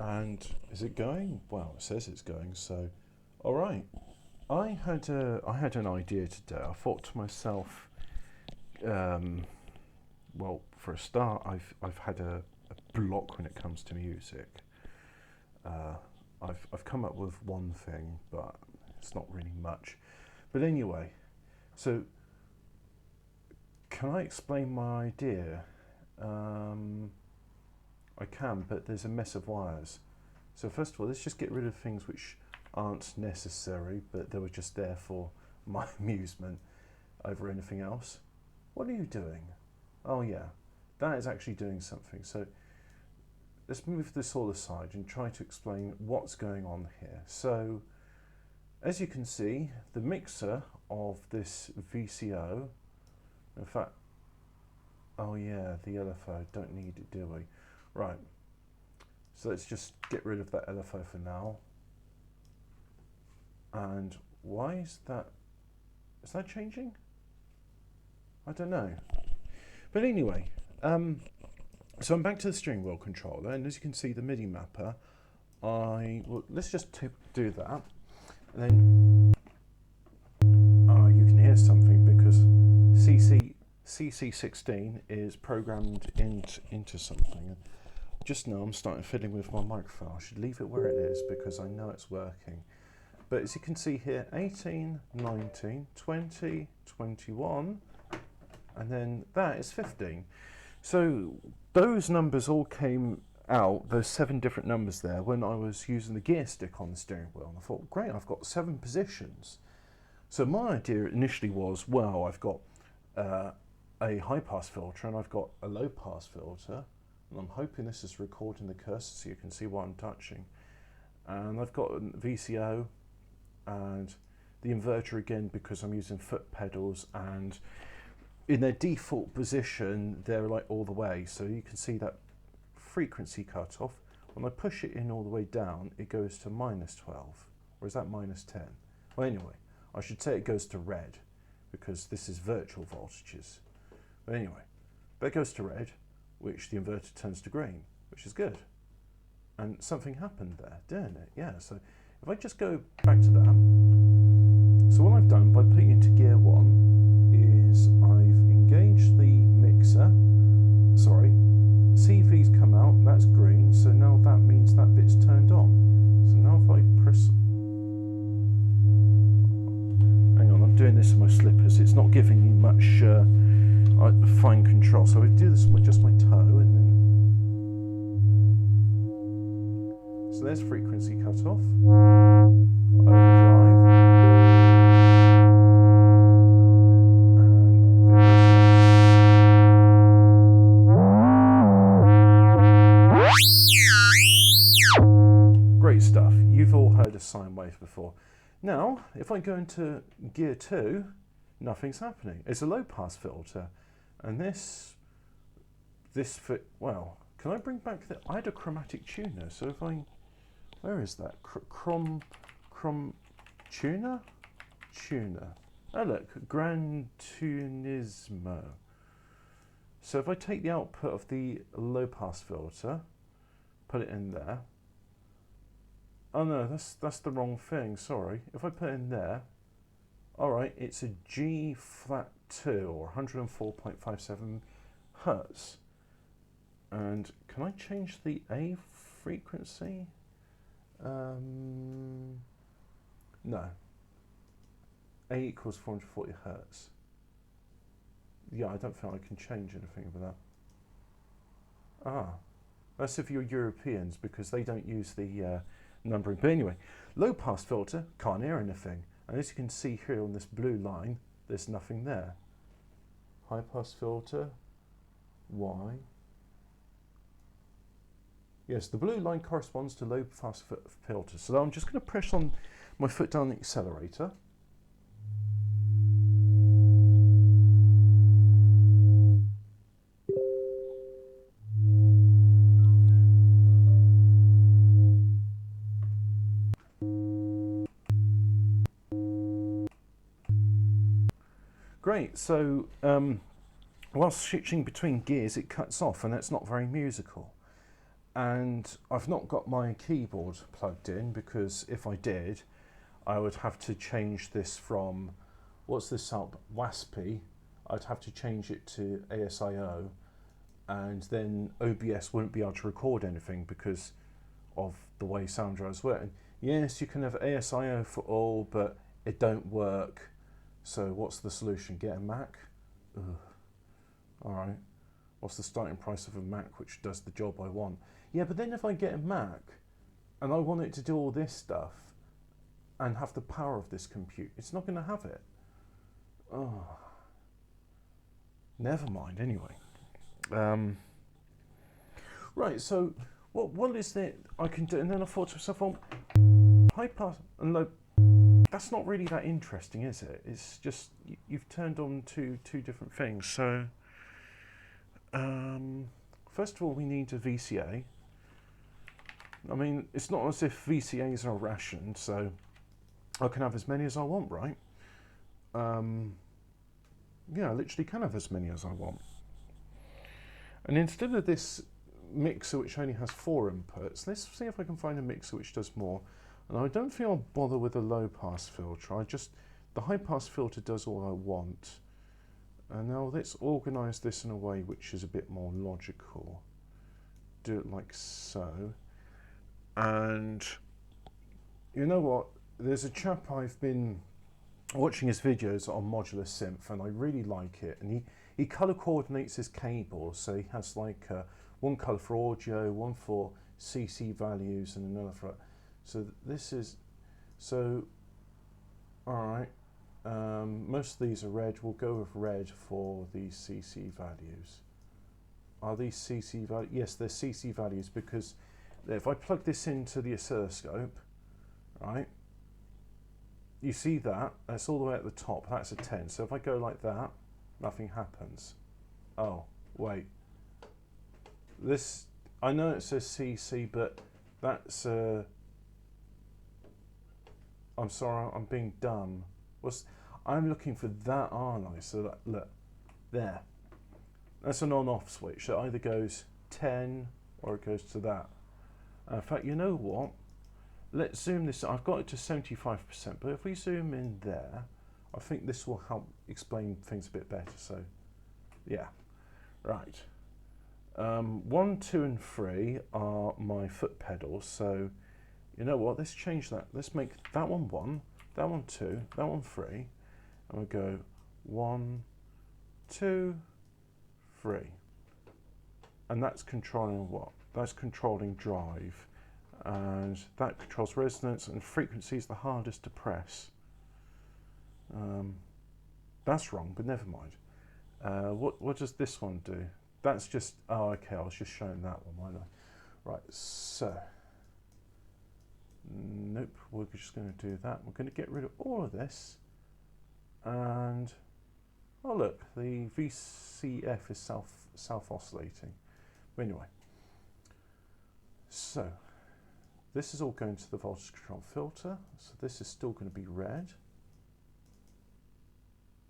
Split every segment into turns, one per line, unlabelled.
And is it going? Well, it says it's going, so all right. I had an idea today. I thought to myself, well, for a start, I've had a block when it comes to music. I've come up with one thing, but it's not really much. But anyway, so can I explain my idea? I can, but there's a mess of wires. So first of all, let's just get rid of things which aren't necessary, but they were just there for my amusement over anything else. What are you doing? Oh yeah, that is actually doing something. So let's move this all aside and try to explain what's going on here. So as you can see, the mixer of this VCO, in fact, oh yeah, the LFO, don't need it, do we? Right, so let's just get rid of that LFO for now. And why is that changing? I don't know. But anyway, so I'm back to the steering wheel controller, and as you can see, the MIDI mapper, well, let's just do that. And then you can hear something because CC16 is programmed into something. Just now I'm starting fiddling with my microphone. I should leave it where it is because I know it's working. But as you can see here, 18, 19, 20, 21, and then that is 15. So those numbers all came out, those 7 different numbers there, when I was using the gear stick on the steering wheel. And I thought, great, I've got 7 positions. So my idea initially was, well, I've got a high pass filter and I've got a low pass filter. And I'm hoping this is recording the cursor so you can see what I'm touching. And I've got a VCO and the inverter again because I'm using foot pedals, and in their default position they're like all the way, so you can see that frequency cutoff. When I push it in all the way down, it goes to -12, or is that -10? Well, anyway, I should say it goes to red because this is virtual voltages. But anyway, that goes to red, which the inverter turns to green, which is good. And something happened there, didn't it? Yeah, so if I just go back to that, so what I've done by putting into gear 1 is I've engaged the mixer, sorry, CV's come out, that's green, so now that means that bit's turned on. So now if I press, hang on, I'm doing this in my slippers, it's not giving me much fine control, so I do this with just my toe, and then, so there's frequency cutoff, overdrive, and great stuff. You've all heard of sine waves before. Now, if I go into gear 2, nothing's happening. It's a low pass filter. And this well, can I bring back I had a chromatic tuner, so if I, where is that? Tuner? Oh look, Gran Turismo. So if I take the output of the low pass filter, put it in there. Oh no, that's the wrong thing, sorry. If I put it in there, alright, it's a G flat 2 or 104.57 Hertz. And can I change the A frequency? No. A equals 440 Hertz. Yeah, I don't think I can change anything with that. Ah, that's if you're Europeans because they don't use the numbering. But anyway, low pass filter, can't hear anything. And as you can see here on this blue line, there's nothing there. High pass filter, Y. Yes, the blue line corresponds to low pass filter. So I'm just going to press on my foot down the accelerator. Great, so whilst switching between gears it cuts off, and that's not very musical. and I've not got my keyboard plugged in, because if I did, I would have to change this from, what's this up, WASPy. I'd have to change it to ASIO, and then OBS wouldn't be able to record anything because of the way SoundDrive's work. Yes, you can have ASIO for all, but it don't work. So what's the solution? Get a Mac? Ugh. All right. What's the starting price of a Mac which does the job I want? Yeah, but then if I get a Mac and I want it to do all this stuff and have the power of this compute, it's not going to have it. Oh, never mind. Anyway, right. So what is it I can do? And then I thought to myself, well, high pass and low. That's not really that interesting, is it? It's just you've turned on two different things. So first of all, we need a VCA. I mean, it's not as if VCAs are rationed, so I can have as many as I want, right? Yeah, I literally can have as many as I want. And instead of this mixer which only has 4 inputs, let's see if I can find a mixer which does more. And I don't think I'll bother with a low pass filter. The high pass filter does all I want. And now let's organise this in a way which is a bit more logical. Do it like so. And you know what? There's a chap I've been watching his videos on Modular Synth, and I really like it. And he colour coordinates his cables, so he has like one colour for audio, one for CC values, and another for. So this is all right. Most of these are red. We'll go with red for these CC values. Are these CC values? Yes, they're CC values, because if I plug this into the oscilloscope, right, you see that? That's all the way at the top. That's a 10. So if I go like that, nothing happens. Oh, wait. This, I know it says CC, but that's I'm sorry, I'm being dumb. I'm looking for that, aren't I? So that, look, there. That's an on-off switch. So it either goes 10 or it goes to that. In fact, you know what? Let's zoom this. I've got it to 75%, but if we zoom in there, I think this will help explain things a bit better. So, yeah, right. 1, 2, and 3 are my foot pedals. So, you know what? Let's change that. Let's make that one 1, that one 2, that one 3, and we'll go 1, 2, 3, and that's controlling what? That's controlling drive. And that controls resonance, and frequency is the hardest to press. That's wrong, but never mind. What does this one do? That's just, oh, okay, I was just showing that one, wasn't I? Right, so, nope, we're just going to do that. We're going to get rid of all of this. And, oh look, the VCF is self-oscillating. But anyway, so, this is all going to the voltage control filter, so this is still going to be red.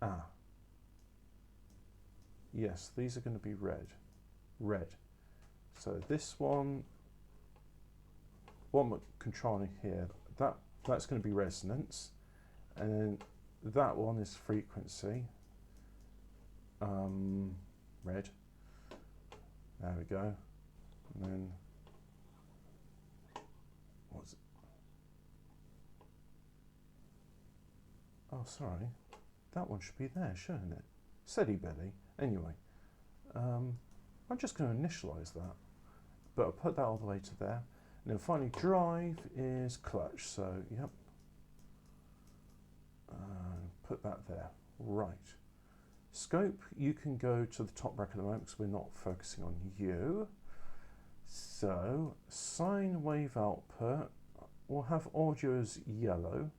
Ah. Yes, these are going to be red. Red. So this one, what I'm controlling here, that's going to be resonance. And then that one is frequency. Red. There we go. And then what's it? Oh, sorry. That one should be there, shouldn't it? Steady Billy. Anyway, I'm just going to initialize that, but I'll put that all the way to there. And then finally, drive is clutch. So, yep. Put that there. Right. Scope, you can go to the top bracket at the moment because we're not focusing on you. So, sine wave output, we'll have audio as yellow.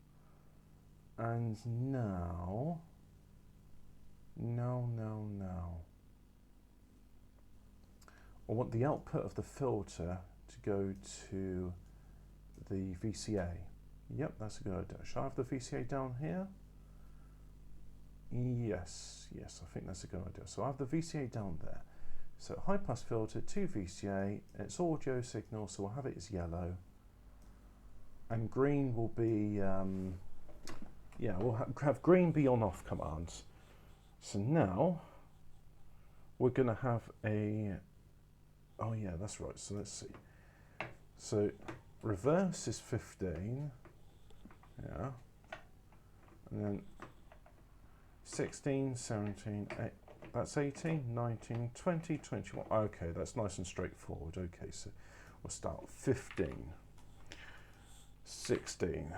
And now, I want the output of the filter to go to the VCA. Yep, that's a good idea. Shall I have the VCA down here? Yes, I think that's a good idea. So I have the VCA down there. So high pass filter, 2 VCA, it's audio signal, so we'll have it as yellow. And green will be, yeah, we'll have green be on off commands. So now we're going to have a, oh yeah, that's right. So let's see. So reverse is 15, yeah, and then 16, 17, 8, that's 18, 19, 20, 21. Okay, that's nice and straightforward. Okay, so we'll start 15, 16,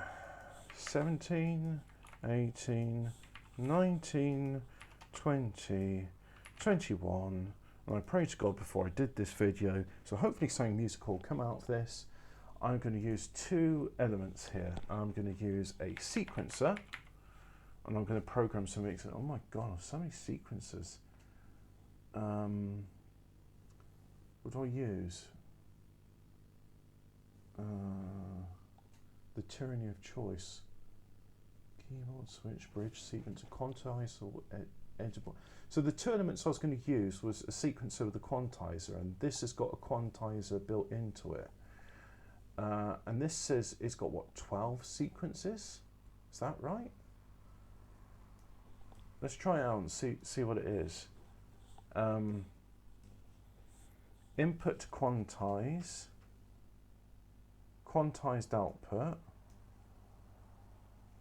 17, 18, 19, 20, 21. And I pray to God before I did this video, so hopefully something musical will come out of this. I'm going to use 2 elements here. I'm going to use a sequencer, and I'm going to program some mixes. Oh my God, so many sequencers. What do I use? The tyranny of choice. Keyboard, switch, bridge, sequencer, quantizer, or edible. So the 2 elements I was going to use was a sequencer with a quantizer, and this has got a quantizer built into it. And this says it's got what, 12 sequences? Is that right? Let's try it out and see what it is. Input to quantize, quantized output,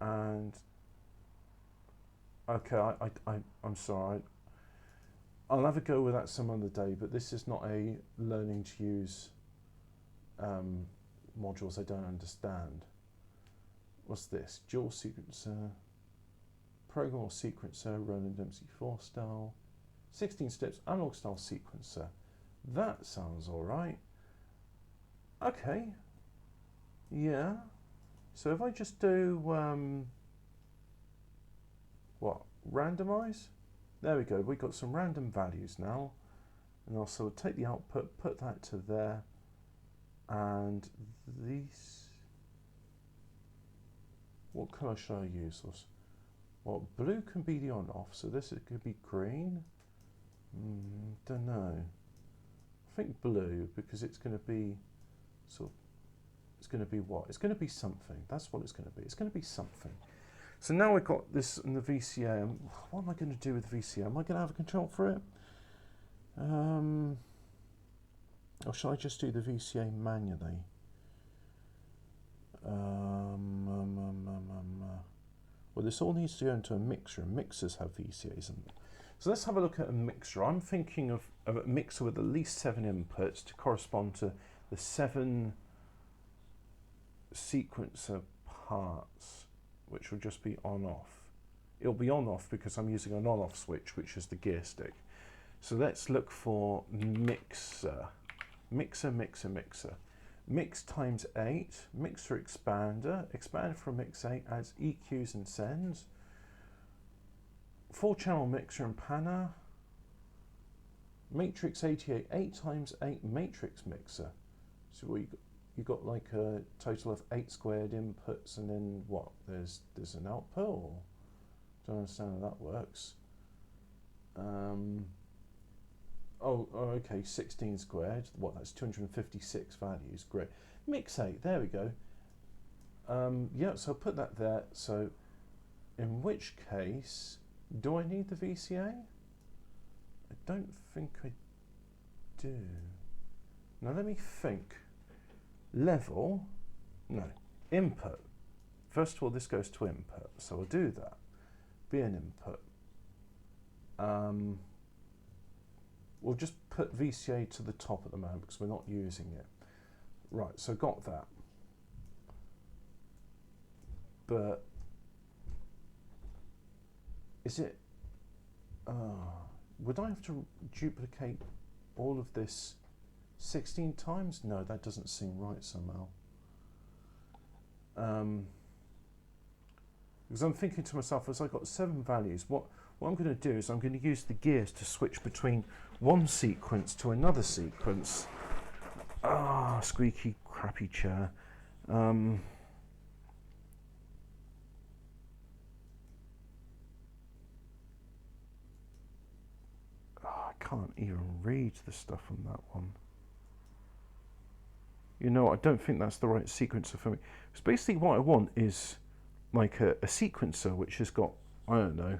and okay, I'm sorry. I'll have a go with that some other day, but this is not a learning to use modules I don't understand. What's this? Dual sequencer, programmable sequencer, Roland Dempsey 4 style, 16 steps, analog style sequencer. That sounds all right. Okay. Yeah. So if I just do what? Randomize? There we go. We've got some random values now. And also take the output, put that to there, and these. What colour should I use? Well, blue can be the on-off, so this it could be green. Don't know. I think blue, because it's going to be sort of, it's going to be what? It's going to be something. That's what it's going to be. It's going to be something. So now we've got this in the VCA. What am I going to do with the VCA? Am I going to have a control for it? Or shall I just do the VCA manually? Well, this all needs to go into a mixer, and mixers have VCAs in them. So let's have a look at a mixer. I'm thinking of a mixer with at least 7 inputs to correspond to the 7 sequencer parts, which will just be on-off. It'll be on-off because I'm using an on-off switch, which is the gear stick. So let's look for mixer. Mixer, mixer, mixer. Mix times 8, mixer expander. Expander from mix 8 adds EQs and sends. 4-channel mixer and panner. Matrix 88, 8 times 8 matrix mixer. So you got like a total of 8 squared inputs, and then what? There's an output, or don't understand how that works. Oh, okay, 16 squared. What? That's 256 values. Great. Mix 8. There we go. Yeah. So I'll put that there. So, in which case, do I need the VCA? I don't think I do. Now let me think. Level, no, input. First of all, this goes to input, so I'll do that. Be an input. We'll just put VCA to the top at the moment because we're not using it. Right, so got that. But is it, would I have to duplicate all of this 16 times? No, that doesn't seem right somehow. Because I'm thinking to myself, as I've got 7 values, what I'm going to do is I'm going to use the gears to switch between one sequence to another sequence. Squeaky, crappy chair. I can't even read the stuff on that one. You know, I don't think that's the right sequencer for me. Because basically what I want is like a sequencer which has got, I don't know,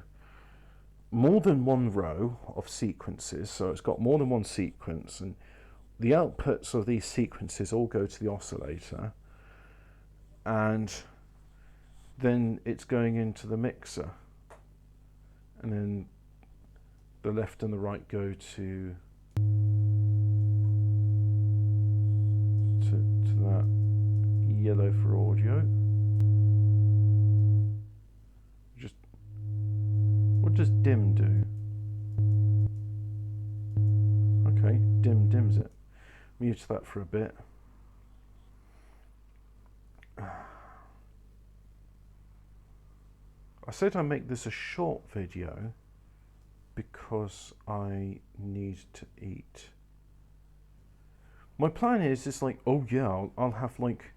more than one row of sequences. So it's got more than one sequence, and the outputs of these sequences all go to the oscillator, and then it's going into the mixer, and then the left and the right go to that yellow for audio. Just, what does dim do? Okay, dim dims it. Mute that for a bit. I said I'd make this a short video because I need to eat. My plan is like, oh yeah, I'll have like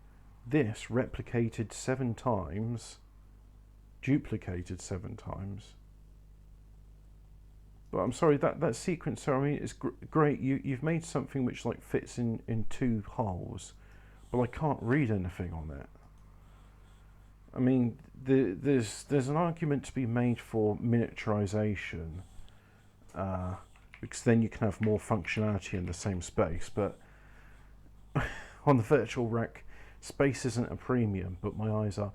this replicated 7 times, duplicated 7 times. But I'm sorry, that sequencer, I mean, it's great. You've made something which like fits in 2 holes, but I can't read anything on it. I mean, there's an argument to be made for miniaturization, because then you can have more functionality in the same space, but on the virtual rack, space isn't a premium, but my eyes are.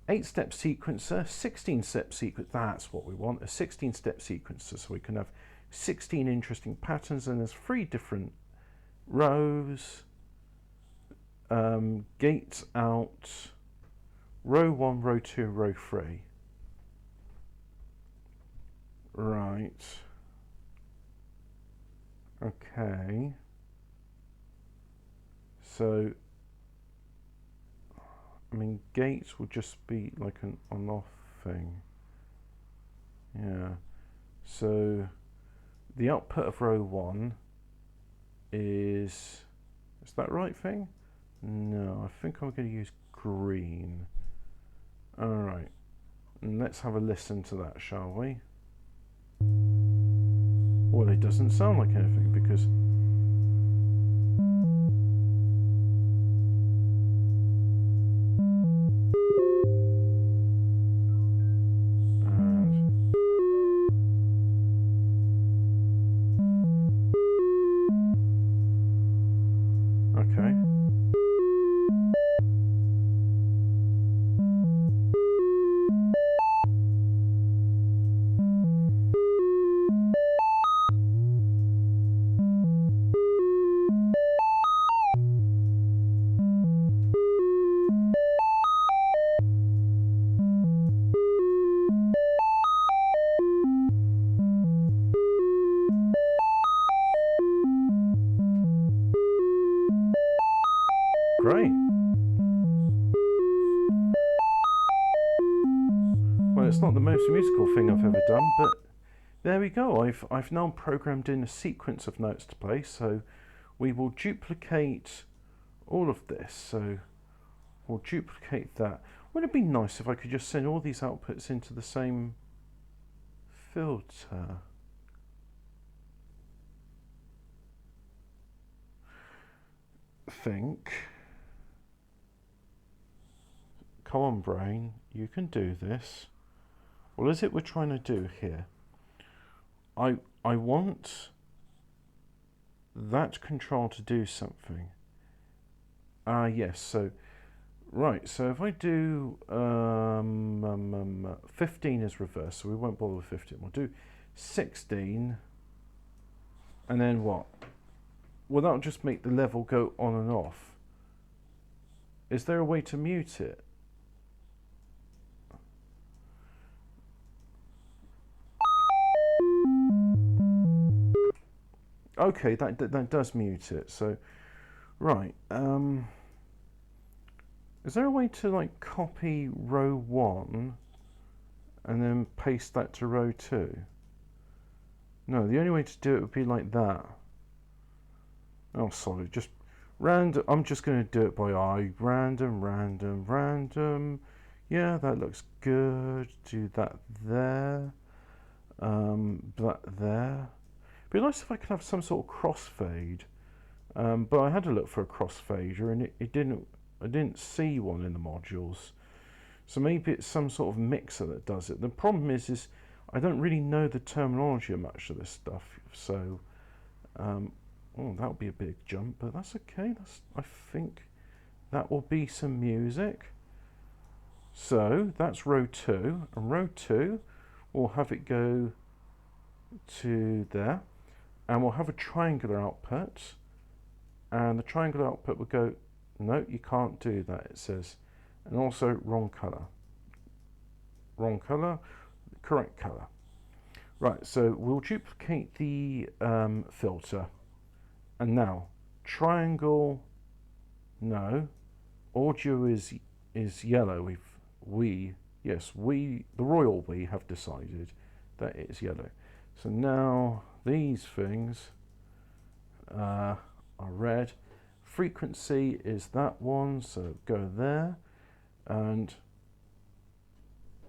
8-step sequencer, 16-step sequence, that's what we want, a 16-step sequencer, so we can have 16 interesting patterns, and there's 3 different rows, gates out, row 1, row 2, row 3. Right. Okay. So, I mean, gates will just be like an on-off thing. Yeah. So, the output of row 1 is that right thing? No, I think I'm going to use green. Alright. Let's have a listen to that, shall we? Well, it doesn't sound like anything because okay. Great. Well, it's not the most musical thing I've ever done, but there we go. I've now programmed in a sequence of notes to play, so we will duplicate all of this. So we'll duplicate that. Wouldn't it be nice if I could just send all these outputs into the same filter? Think. Come on, brain, you can do this. What is it we're trying to do here? I want that control to do something. Yes, so, right, so if I do 15 is reverse, so we won't bother with 15. We'll do 16, and then what? Well, that'll just make the level go on and off. Is there a way to mute it? Okay, that does mute it. So, right. Is there a way to like copy row 1 and then paste that to row 2? No, the only way to do it would be like that. Oh, sorry, just random. I'm just going to do it by eye. Random, random, random. Yeah, that looks good. Do that there. That there. Be nice if I could have some sort of crossfade. But I had to look for a crossfader and it didn't. I didn't see one in the modules. So maybe it's some sort of mixer that does it. The problem is I don't really know the terminology of much of this stuff. So, oh, that would be a big jump, but that's okay. I think that will be some music. So that's row 2, and row 2 we'll have it go to there, and we'll have a triangular output, and the triangular output will go, no, you can't do that, it says, and also wrong color, correct color. Right, so we'll duplicate the filter, and now triangle, no, audio is yellow. The royal we have decided that it's yellow. So now these things are red. Frequency is that one, so go there, and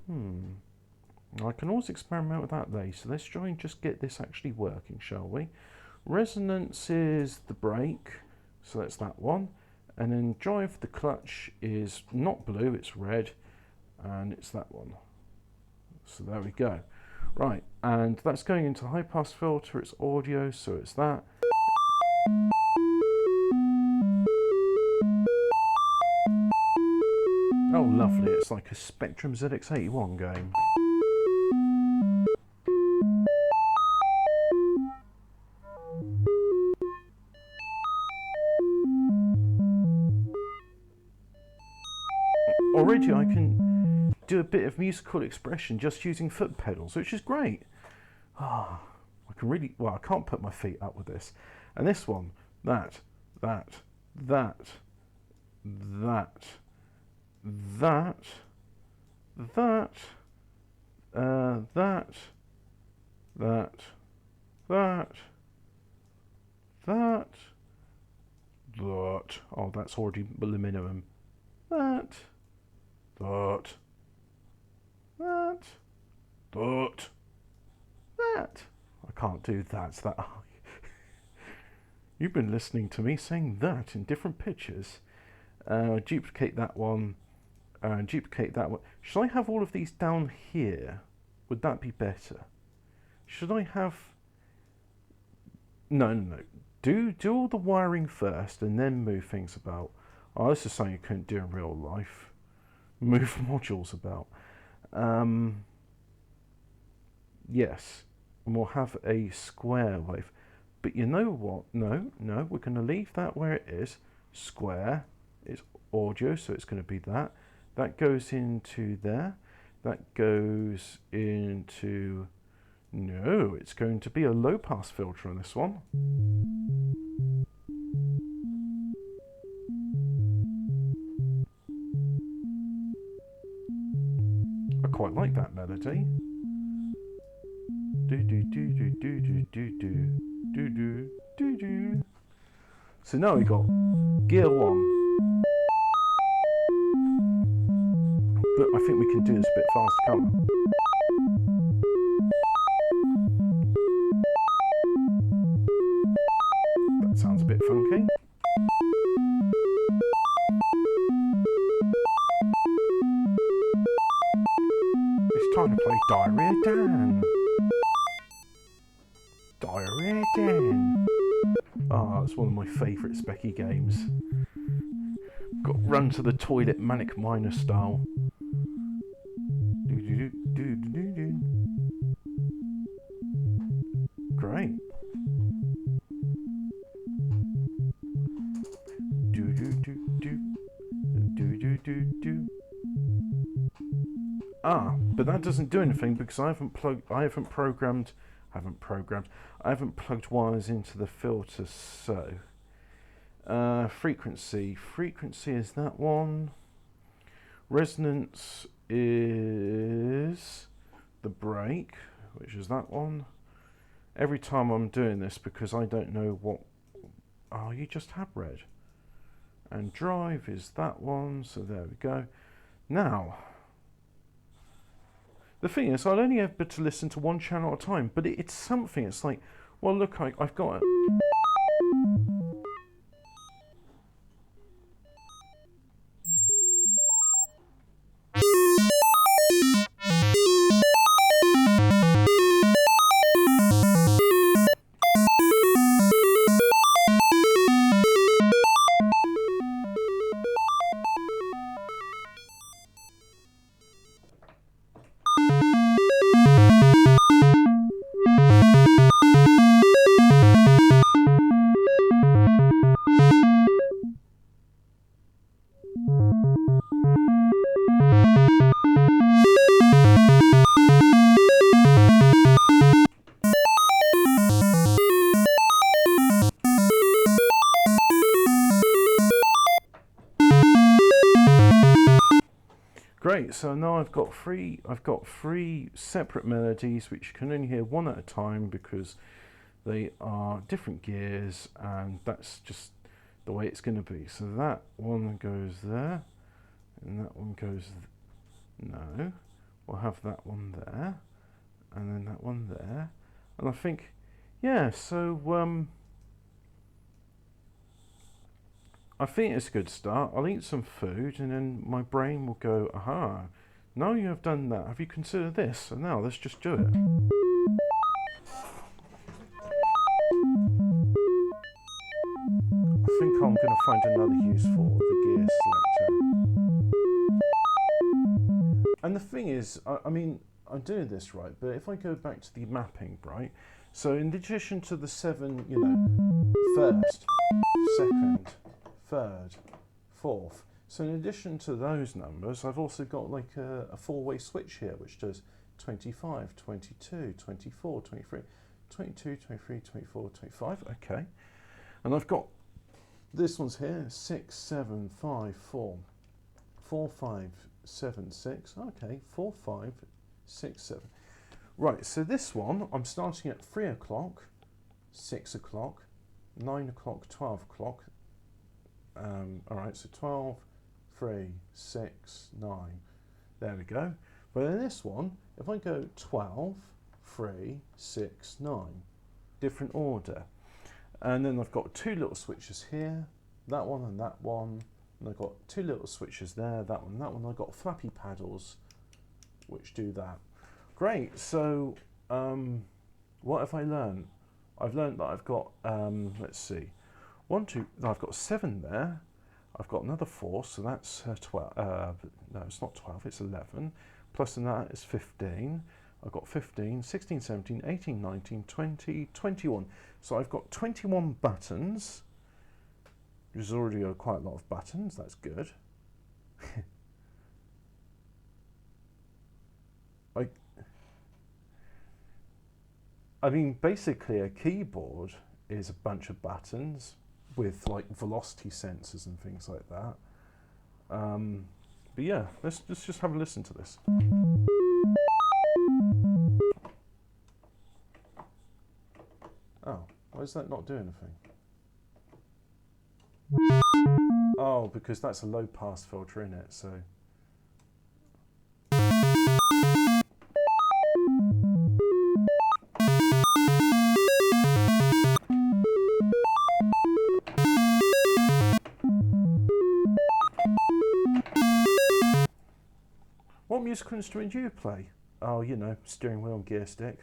I can always experiment with that there. So let's try and just get this actually working, shall we? Resonance is the brake, so that's that one, and then drive the clutch is not blue, it's red, and it's that one. So there we go. Right, and that's going into high pass filter, it's audio, so it's that. Oh lovely, it's like a Spectrum ZX81 game. Already I can do a bit of musical expression just using foot pedals, which is great. I can really, well, I can't put my feet up with this. And this one, that, oh, that's already the minimum. That. I can't do that. You've been listening to me saying that in different pitches. Duplicate that one. Duplicate that one. Should I have all of these down here? Would that be better? Should I have... No. Do all the wiring first and then move things about. Oh, this is something you couldn't do in real life. Move modules about. Yes. And we'll have a square wave. But you know what? No, we're going to leave that where it is. Square. It's audio, so it's going to be that. That goes into there. That goes into... No, it's going to be a low pass filter on this one. I quite like that melody. Do do do do do do do do do do do do. So now we got gear 1. But I think we can do this a bit faster, can't we? That sounds a bit funky. It's time to play Diarrhea Dan. Diarrhea Dan. Oh, it's one of my favourite Specky games. Got run to the toilet Manic Miner style. Great. But that doesn't do anything because I haven't plugged wires into the filter. So frequency is that one. Resonance is the brake, which is that one. Every time I'm doing this because I don't know what... Oh, you just have red. And drive is that one, so there we go. Now, the thing is, I'll only have to listen to one channel at a time, but it's something. It's like, Well, look, I've got it. Great, so now I've got three separate melodies which you can only hear one at a time because they are different gears, and that's just the way it's going to be. So that one goes there, and that one goes no. We'll have that one there, and then that one there, and I think, yeah. So I think it's a good start. I'll eat some food and then my brain will go, aha, now you have done that, have you considered this? And now let's just do it. I think I'm going to find another use for the gear selector. And the thing is, I mean, I'm doing this right, but if I go back to the mapping, right? So in addition to the 7, you know, first, second, third, fourth. So in addition to those numbers, I've also got like a four-way switch here, which does 25, 22, 24, 23, 22, 23, 24, 25. Okay. And I've got this one's here, 6, 7, 5, 4, 4, 5, 7, 6. Okay, 4, 5, 6, 7. Right, so this one, I'm starting at 3 o'clock, 6 o'clock, 9 o'clock, 12 o'clock. All right, so 12, 3, 6, 9. There we go. But in this one, if I go 12, 3, 6, 9, different order. And then I've got two little switches here, that one and that one. And I've got two little switches there, that one and that one. I've got flappy paddles, which do that. Great, so what have I learned? I've learned that I've got, let's see, 1, 2, no, I've got 7 there. I've got another 4, so that's 12. No, it's not 12, it's 11. Plus than that is 15. I've got 15, 16, 17, 18, 19, 20, 21. So I've got 21 buttons. There's already quite a lot of buttons, that's good. I mean, basically a keyboard is a bunch of buttons with like velocity sensors and things like that. But yeah, let's just have a listen to this. Oh, why is that not doing anything? Oh, because that's a low pass filter in it, so. What musical instrument do you play? Oh, you know, steering wheel and gear stick.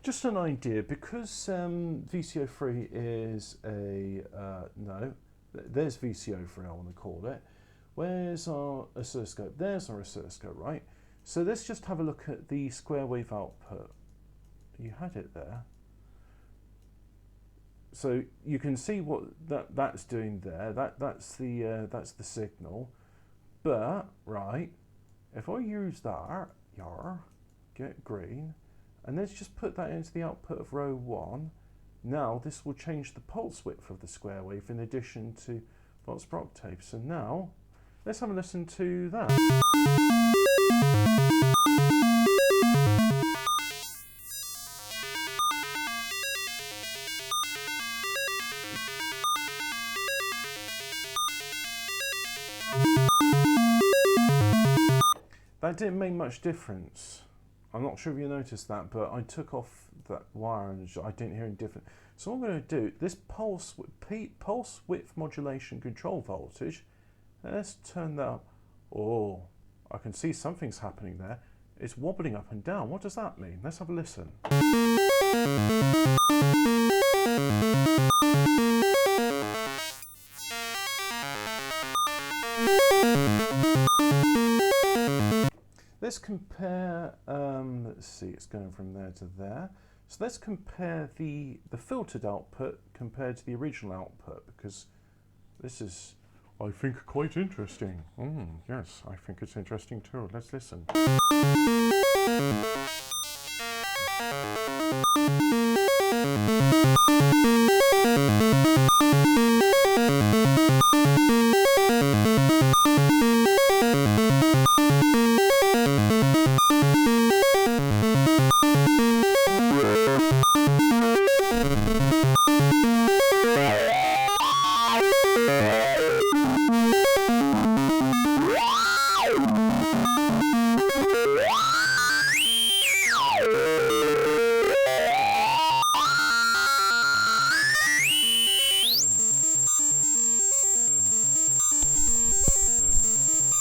Just an idea, because VCO3 is a, no, there's VCO3 I want to call it. Where's our oscilloscope? There's our oscilloscope, right? So let's just have a look at the square wave output. You had it there. So you can see what that's doing there. That's the signal. But right, if I use that, get green, and let's just put that into the output of row 1. Now this will change the pulse width of the square wave in addition to volts per octave. So now let's have a listen to that. That didn't make much difference. I'm not sure if you noticed that, but I took off that wire and I didn't hear any different. So what I'm going to do, this pulse width modulation control voltage, let's turn that up. Oh, I can see something's happening there. It's wobbling up and down. What does that mean? Let's have a listen. Let's compare, let's see, it's going from there to there. So let's compare the filtered output compared to the original output, because this is, I think, quite interesting. Yes, I think it's interesting too. Let's listen.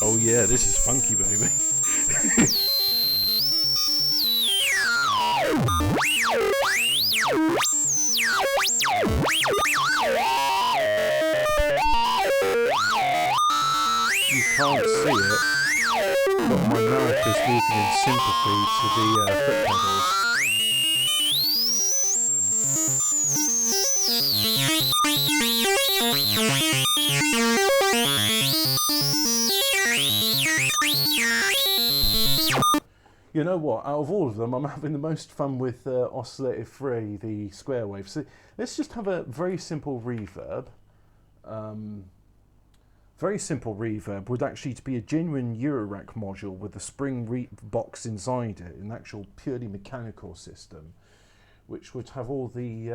Oh yeah, this is funky, baby. You can't see it, but my mouth is moving in sympathy to the foot pedals. You know what, out of all of them, I'm having the most fun with oscillator 3, the square wave. So let's just have a very simple reverb. Very simple reverb would actually be a genuine Eurorack module with a spring box inside it, an actual purely mechanical system, which would have all the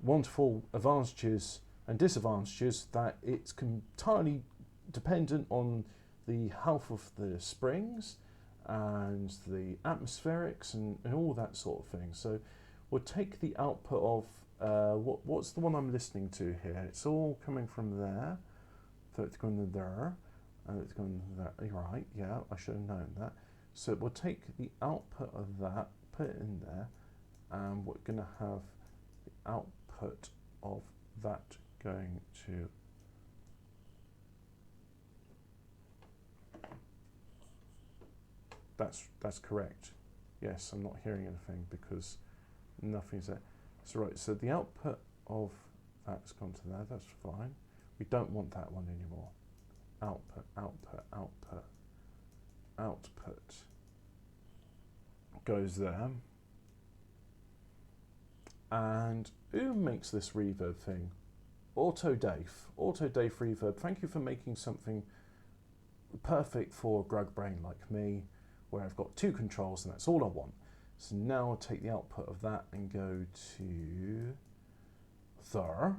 wonderful advantages and disadvantages that it's entirely dependent on the health of the springs and the atmospherics and all that sort of thing. So we'll take the output of what's the one I'm listening to here. It's all coming from there, so it's going to there, and it's going to that. You're right, yeah, I should have known that. So we'll take the output of that, put it in there, and we're going to have the output of that going to That's correct. Yes, I'm not hearing anything because nothing's there. So right, so the output of that's gone to there, that's fine. We don't want that one anymore. Output, output, output, output goes there. And who makes this reverb thing? Autodave Reverb. Thank you for making something perfect for a grug brain like me, where I've got 2 controls and that's all I want. So now I'll take the output of that and go to there.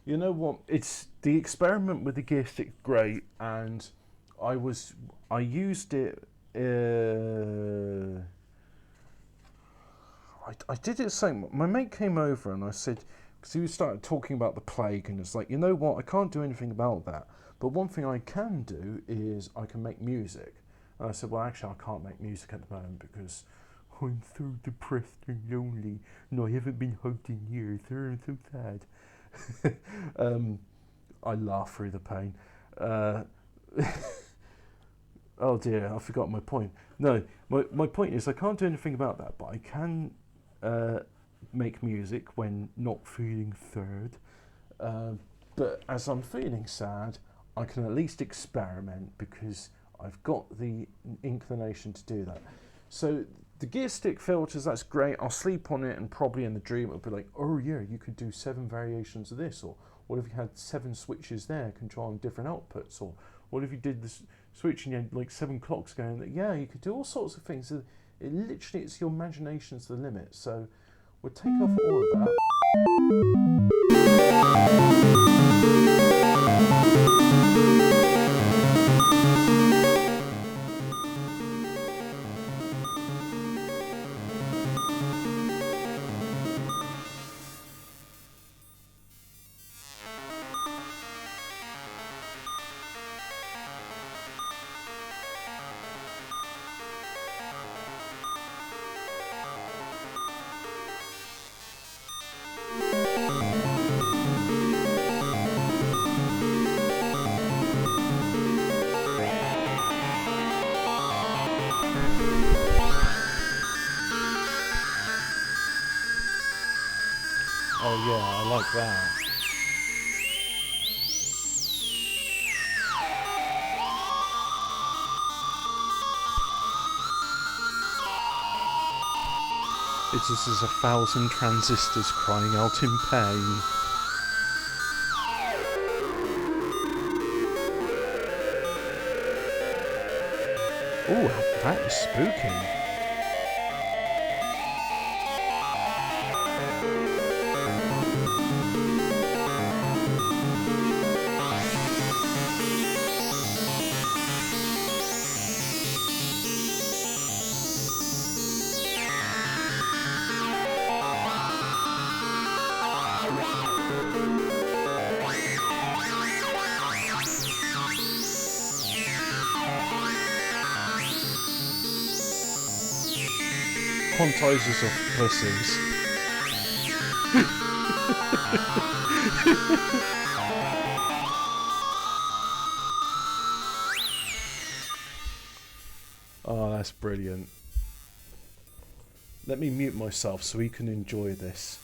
You know what? It's the experiment with the gear stick's great, and I used it. I did it same. My mate came over and I said, because he started talking about the plague, and it's like, you know what? I can't do anything about that, but one thing I can do is I can make music. And I said, well, actually, I can't make music at the moment because I'm so depressed and lonely, and I haven't been hugged in years. I'm so sad. I laugh through the pain. Oh dear, I forgot my point. No, my point is I can't do anything about that, but I can make music when not feeling sad. But as I'm feeling sad, I can at least experiment because I've got the inclination to do that. So the gear stick filters, that's great. I'll sleep on it and probably in the dream it'll be like, oh yeah, you could do 7 variations of this, or what if you had 7 switches there controlling different outputs, or what if you did this switch and you had like 7 clocks going? Yeah, you could do all sorts of things. It literally, it's your imagination's the limit. So we'll take off all of that. Oh yeah, I like that. It's just as 1,000 transistors crying out in pain. Oh, that is spooky. Quantizers of pussies. Oh, that's brilliant. Let me mute myself so we can enjoy this.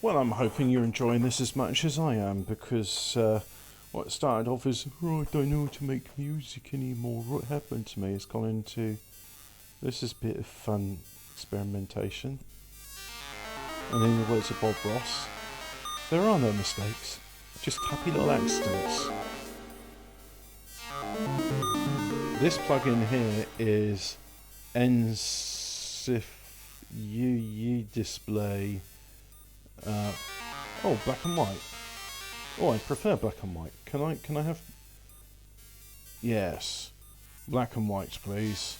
Well, I'm hoping you're enjoying this as much as I am, because what started off as, oh, I don't know how to make music anymore, what happened to me, has gone into, this is a bit of fun experimentation. And in the words of Bob Ross, There are no mistakes, just happy little accidents. This plugin here is NCIF UU display. Oh, black and white. Oh, I prefer black and white. Can I have? Yes, black and white, please.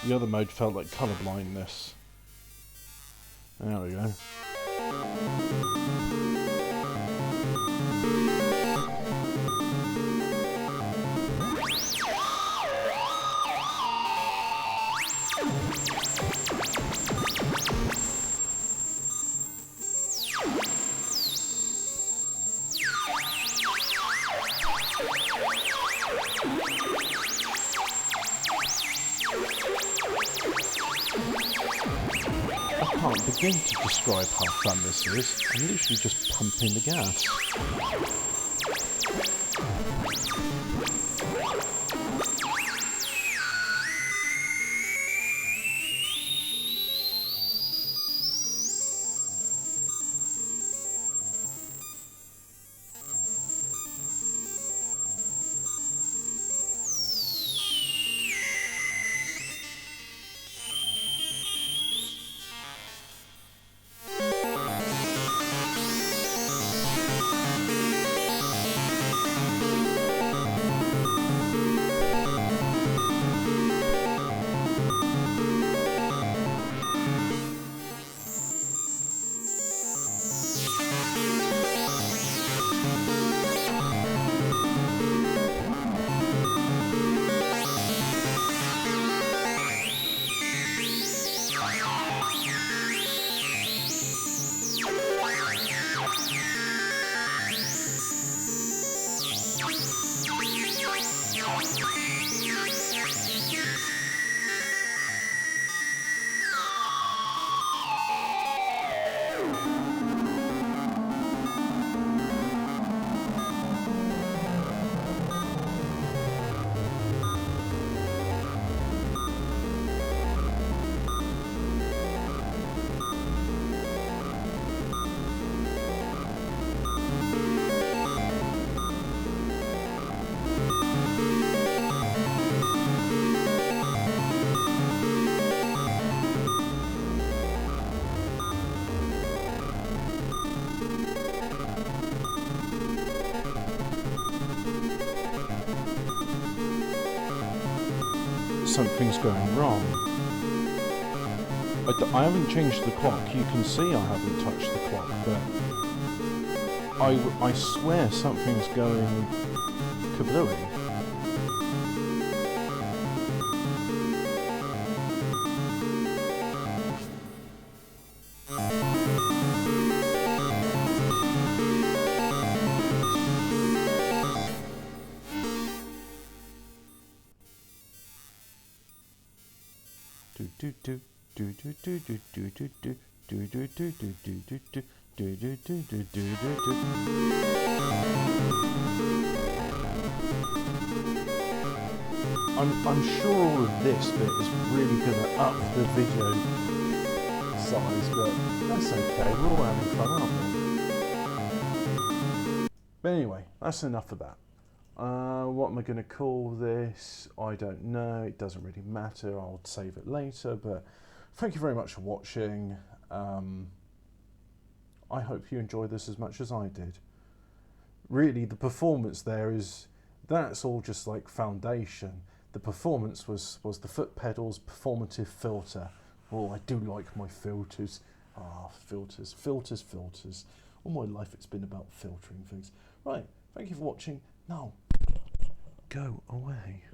The other mode felt like colour blindness. There we go. I can't begin to describe how fun this is. I'm literally just pumping the gas. Something's going wrong. I haven't changed the clock. You can see I haven't touched the clock, but I swear something's going kablooey. I'm sure all of this bit is really going to up the video size, but that's okay. We're all having fun, aren't we? But anyway, that's enough of that. What am I going to call this? I don't know. It doesn't really matter. I'll save it later. But thank you very much for watching. I hope you enjoyed this as much as I did. Really, the performance there that's all just like foundation. The performance was the foot pedals performative filter. Oh, I do like my filters. Filters. All my life it's been about filtering things. Right, thank you for watching. Now, go away.